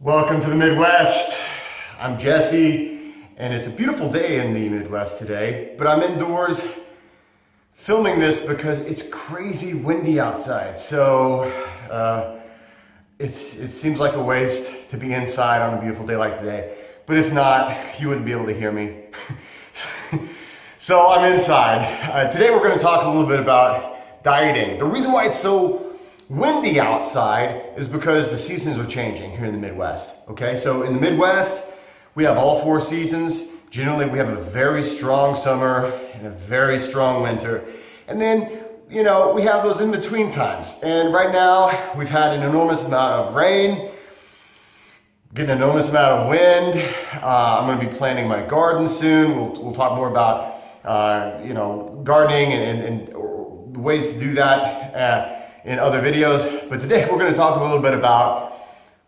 Welcome to the Midwest. I'm Jesse, and it's a beautiful day in the Midwest today, but I'm indoors filming this because it's crazy windy outside. So it seems like a waste to be inside on a beautiful day like today. But if not, you wouldn't be able to hear me. So I'm inside. Today we're going to talk a little bit about dieting. The reason why it's so windy outside is because the seasons are changing here in the Midwest. Okay, so in the Midwest, we have all four seasons. Generally, we have a very strong summer and a very strong winter. And then, we have those in between times. And right now, we've had an enormous amount of rain, getting an enormous amount of wind. I'm going to be planting my garden soon. We'll talk more about, gardening and ways to do that in other videos, but today we're going to talk a little bit about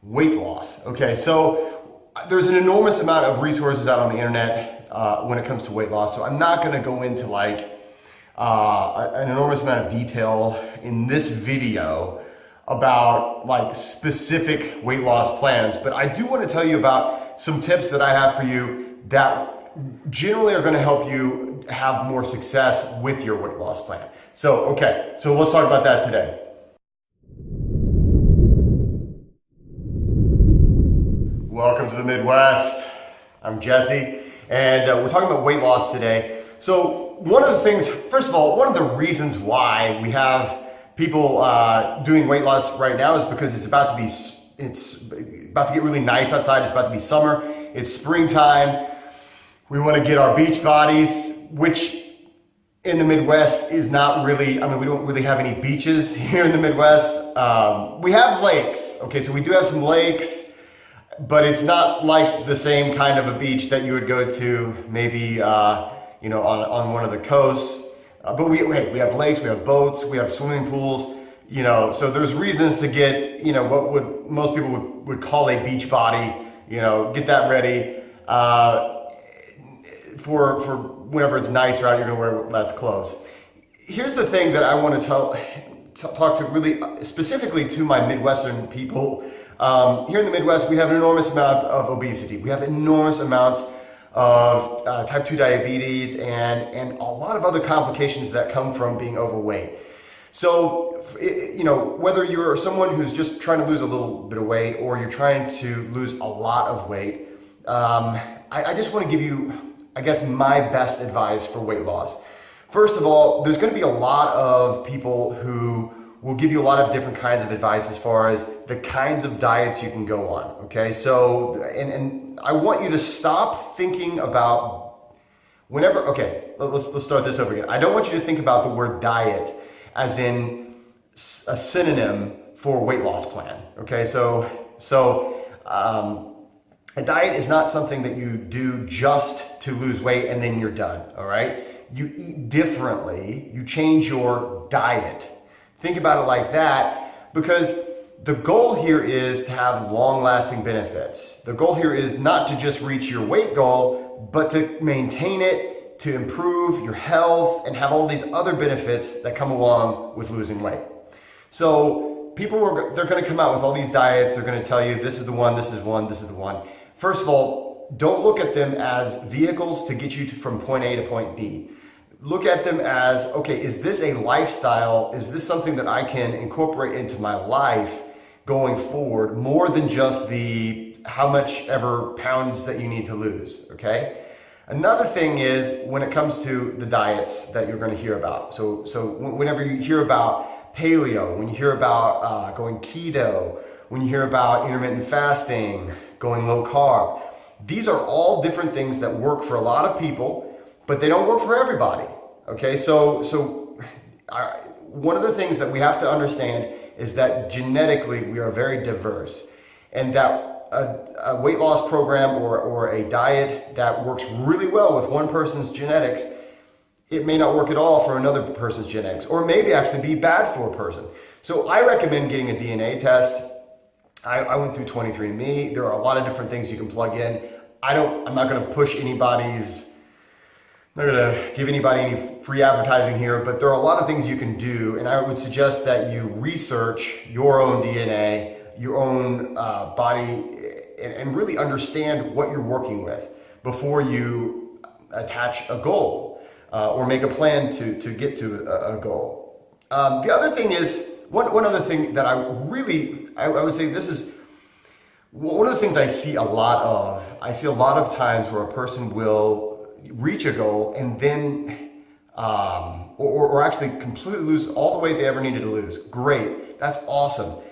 weight loss. Okay, so there's an enormous amount of resources out on the internet when it comes to weight loss, so I'm not going to go into an enormous amount of detail in this video about specific weight loss plans, but I do want to tell you about some tips that I have for you that generally are going to help you have more success with your weight loss plan. So let's talk about that today. Welcome to the Midwest. I'm Jesse, and we're talking about weight loss today. So one of the reasons why we have people doing weight loss right now is because it's about to get really nice outside. It's about to be summer. It's springtime. We want to get our beach bodies, which in the Midwest is not really, we don't really have any beaches here in the Midwest. We have lakes, okay, so we do have some lakes, but it's not like the same kind of a beach that you would go to maybe, on one of the coasts. But we have lakes, we have boats, we have swimming pools, so there's reasons to get, what most people would call a beach body, get that ready for whenever it's nicer out, you're gonna wear less clothes. Here's the thing that I want to talk to really specifically to my Midwestern people. Here in the Midwest, we have enormous amounts of obesity. We have enormous amounts of type 2 diabetes and a lot of other complications that come from being overweight. So, whether you're someone who's just trying to lose a little bit of weight or you're trying to lose a lot of weight, I just want to give you, my best advice for weight loss. First of all, there's going to be a lot of people who will give you a lot of different kinds of advice as far as the kinds of diets you can go on. Okay, so and I want you to stop thinking about let's start this over again. I don't want you to think about the word diet as in a synonym for weight loss plan. Okay, a diet is not something that you do just to lose weight and then you're done, all right? You eat differently, you change your diet. Think about it like that because the goal here is to have long-lasting benefits. The goal here is not to just reach your weight goal, but to maintain it, to improve your health, and have all these other benefits that come along with losing weight. So they're gonna come out with all these diets, they're gonna tell you this is the one, this is one, this is the one. First of all, don't look at them as vehicles to get you from point A to point B. Look at them as, okay, is this a lifestyle? Is this something that I can incorporate into my life going forward more than just the how much ever pounds that you need to lose, okay? Another thing is when it comes to the diets that you're going to hear about. So whenever you hear about paleo, when you hear about going keto, when you hear about intermittent fasting, going low carb, these are all different things that work for a lot of people, but they don't work for everybody. Okay, so one of the things that we have to understand is that genetically we are very diverse, and that a weight loss program or a diet that works really well with one person's genetics, it may not work at all for another person's genetics, or maybe actually be bad for a person. So I recommend getting a DNA test. I went through 23andMe. There are a lot of different things you can plug in. I'm not going to push anybody's, I'm not going to give anybody any free advertising here, but there are a lot of things you can do, and I would suggest that you research your own DNA, your own body and really understand what you're working with before you attach a goal or make a plan to get to a goal. The other thing is, one other thing that I would say this is one of the things I see a lot of. I see a lot of times where a person will reach a goal and then or actually completely lose all the weight they ever needed to lose. Great, that's awesome.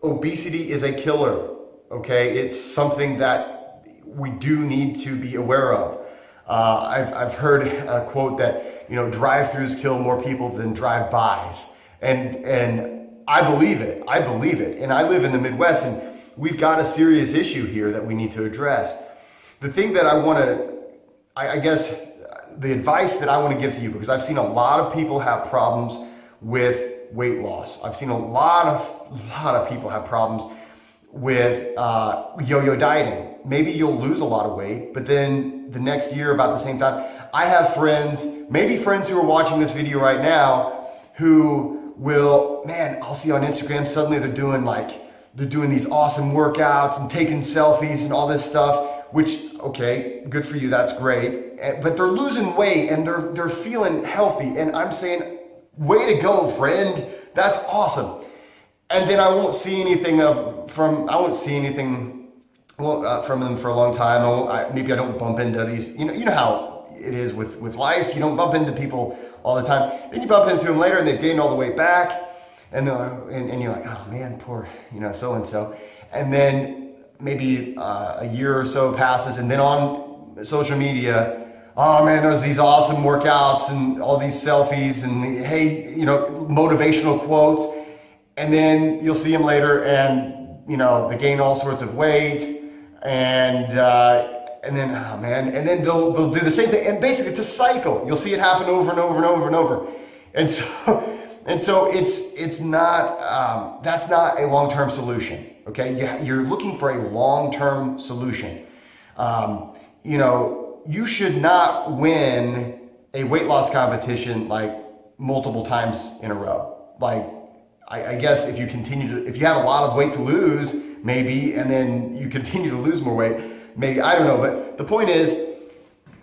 Obesity is a killer, okay? It's something that we do need to be aware of. I've heard a quote that, drive-throughs kill more people than drive-bys. And I believe it. And I live in the Midwest, and we've got a serious issue here that we need to address. The thing that I guess the advice that I want to give to you, because I've seen a lot of people have problems with weight loss. I've seen a lot of people have problems with yo-yo dieting. Maybe you'll lose a lot of weight, but then the next year about the same time, I have friends, maybe friends who are watching this video right now, who I'll see on Instagram, suddenly they're doing these awesome workouts and taking selfies and all this stuff, which, okay, good for you, that's great. But they're losing weight and they're feeling healthy. And I'm saying, way to go, friend. That's awesome. And then I won't see anything from them for a long time. Maybe I don't bump into these, you know how it is with life. You don't bump into people all the time. Then you bump into them later and they've gained all the weight back. And you're like, oh man, poor, so-and-so. And then maybe a year or so passes, and then on social media, oh man, there's these awesome workouts and all these selfies and hey, motivational quotes. And then you'll see them later and, they gain all sorts of weight and then, oh man, and then they'll do the same thing. And basically it's a cycle. You'll see it happen over and over and over and over. And so it's not, that's not a long-term solution. Okay. You're looking for a long-term solution. You should not win a weight loss competition like multiple times in a row. Like, I guess if you have a lot of weight to lose, maybe, and then you continue to lose more weight, maybe, I don't know. But the point is,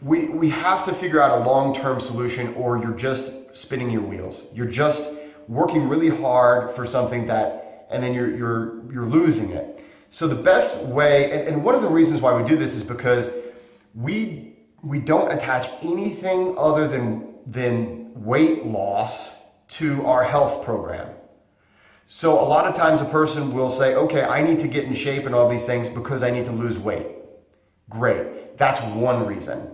we have to figure out a long-term solution, or you're just spinning your wheels. You're just working really hard for something and then you're losing it. So the best way, and one of the reasons why we do this is because we don't attach anything other than weight loss to our health program. So a lot of times a person will say, okay, I need to get in shape and all these things because I need to lose weight. Great, that's one reason.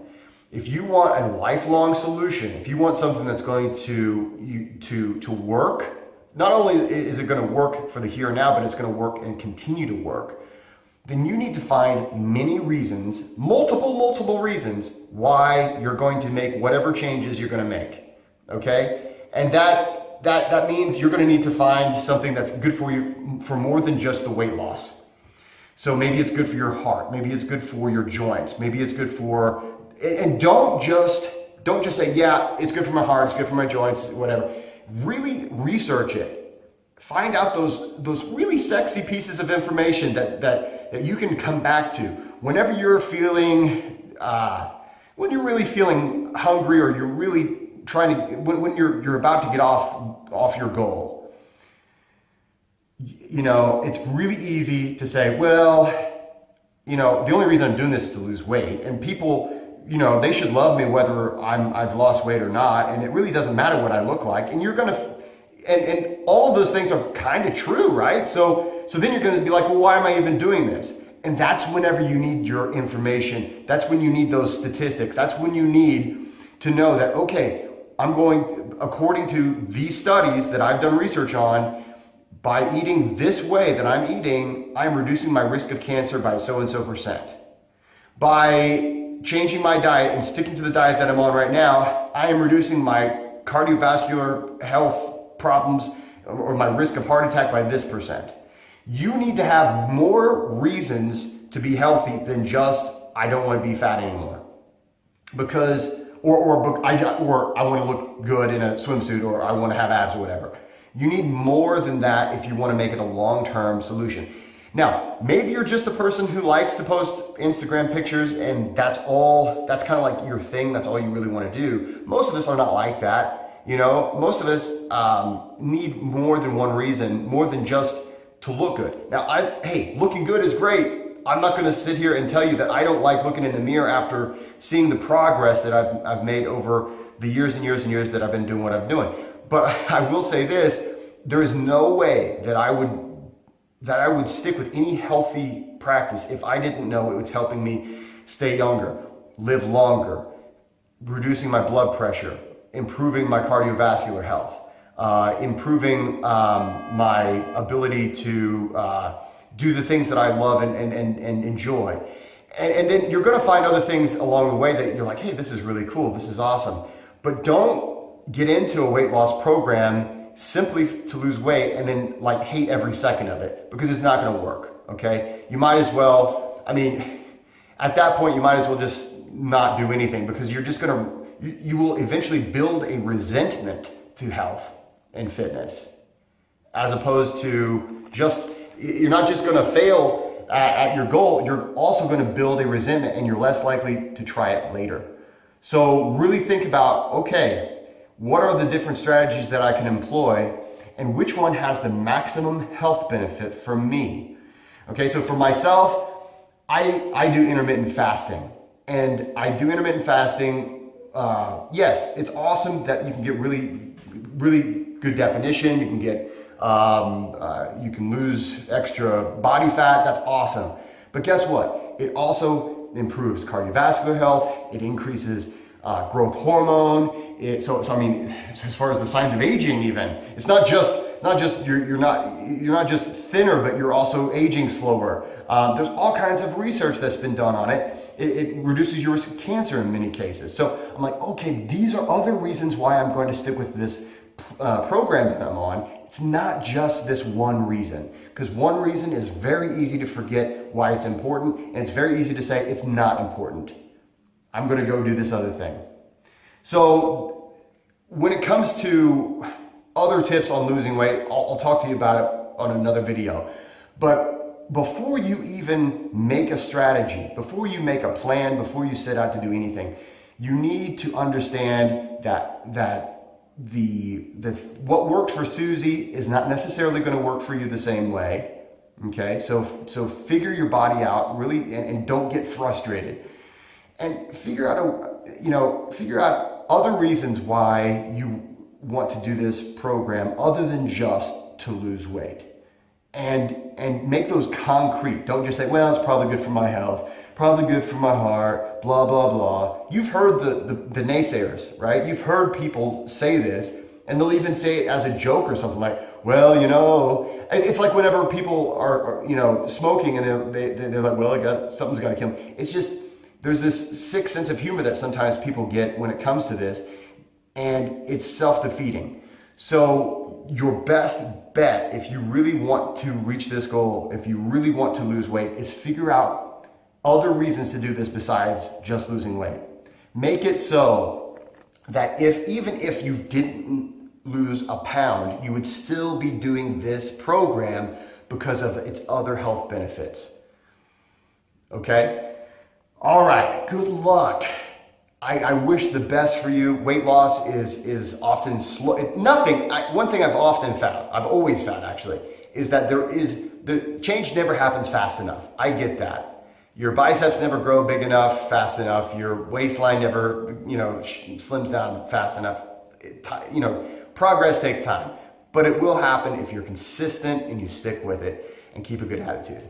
If you want a lifelong solution, if you want something that's going to work, not only is it going to work for the here and now, but it's going to work and continue to work, then you need to find many reasons, multiple reasons why you're going to make whatever changes you're going to make, okay? And that means you're going to need to find something that's good for you for more than just the weight loss. So maybe it's good for your heart, maybe it's good for your joints, maybe it's good for, and don't just say, yeah, it's good for my heart, it's good for my joints, whatever. Really research it. Find out those really sexy pieces of information that you can come back to whenever you're feeling, when you're really feeling hungry, or you're really trying to, when you're about to get off your goal. It's really easy to say, well, the only reason I'm doing this is to lose weight, and people, they should love me whether I've lost weight or not, and it really doesn't matter what I look like, and you're gonna. And all of those things are kind of true, right? So then you're going to be like, well, why am I even doing this? And that's whenever you need your information. That's when you need those statistics. That's when you need to know that, okay, according to these studies that I've done research on, by eating this way that I'm eating, I'm reducing my risk of cancer by so-and-so %. By changing my diet and sticking to the diet that I'm on right now, I am reducing my cardiovascular health problems or my risk of heart attack by this %. You need to have more reasons to be healthy than just, I don't want to be fat anymore. Because, or I want to look good in a swimsuit, or I want to have abs or whatever. You need more than that if you want to make it a long-term solution. Now, maybe you're just a person who likes to post Instagram pictures and that's kind of like your thing, that's all you really want to do. Most of us are not like that. Most of us need more than one reason, more than just to look good. Now, hey, looking good is great. I'm not going to sit here and tell you that I don't like looking in the mirror after seeing the progress that I've made over the years and years and years that I've been doing what I'm doing. But I will say this, there is no way that I would stick with any healthy practice if I didn't know it was helping me stay younger, live longer, reducing my blood pressure, improving my cardiovascular health, improving my ability to do the things that I love and enjoy. And then you're going to find other things along the way that you're like, hey, this is really cool, this is awesome. But don't get into a weight loss program simply to lose weight and then like hate every second of it, because it's not going to work. Okay, you might as well, at that point you might as well just not do anything, because you're just going to, you will eventually build a resentment to health and fitness, as opposed to you're not just going to fail at your goal, you're also going to build a resentment and you're less likely to try it later. So really think about, okay, what are the different strategies that I can employ and which one has the maximum health benefit for me? Okay, so for myself, I do intermittent fasting, and I do intermittent fasting. Yes, it's awesome that you can get really, really good definition. You can get, you can lose extra body fat. That's awesome. But guess what? It also improves cardiovascular health. It increases growth hormone. So as far as the signs of aging, even it's not just you're not just thinner, but you're also aging slower. There's all kinds of research that's been done on it. It reduces your risk of cancer in many cases. So I'm like, okay, these are other reasons why I'm going to stick with this program that I'm on. It's not just this one reason, because one reason is very easy to forget why it's important, and it's very easy to say it's not important. I'm going to go do this other thing. So when it comes to other tips on losing weight, I'll talk to you about it on another video. But before you even make a strategy, before you make a plan, before you set out to do anything, you need to understand that what worked for Susie is not necessarily going to work for you the same way. Okay, so figure your body out really, and don't get frustrated, and figure out other reasons why you want to do this program other than just to lose weight, and make those concrete. Don't just say, well, it's probably good for my health, probably good for my heart, blah, blah, blah. You've heard the naysayers, right? You've heard people say this, and they'll even say it as a joke or something like, well, it's like whenever people are smoking and they're like, well, something's got to kill me. It's just, there's this sick sense of humor that sometimes people get when it comes to this, and it's self-defeating. So your best bet, if you really want to reach this goal, if you really want to lose weight, is figure out other reasons to do this besides just losing weight. Make it so that even if you didn't lose a pound, you would still be doing this program because of its other health benefits. Okay? All right, good luck. I wish the best for you. Weight loss is often slow. One thing I've always found actually, is that the change never happens fast enough. I get that. Your biceps never grow big enough, fast enough. Your waistline never, slims down fast enough. Progress takes time, but it will happen if you're consistent and you stick with it and keep a good attitude.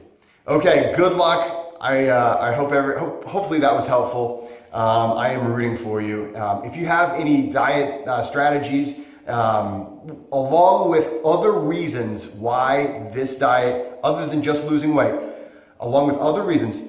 Okay, good luck. I hopefully that was helpful. I am rooting for you. If you have any diet strategies, along with other reasons why this diet, other than just losing weight, along with other reasons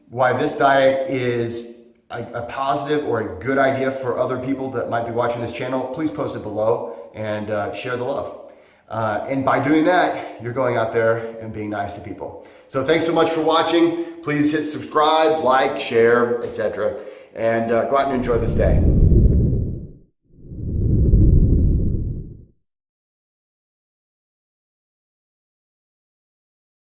why this diet is a positive or a good idea for other people that might be watching this channel, please post it below and share the love. And by doing that, you're going out there and being nice to people. So thanks so much for watching. Please hit subscribe, like, share, etc. And go out and enjoy this day.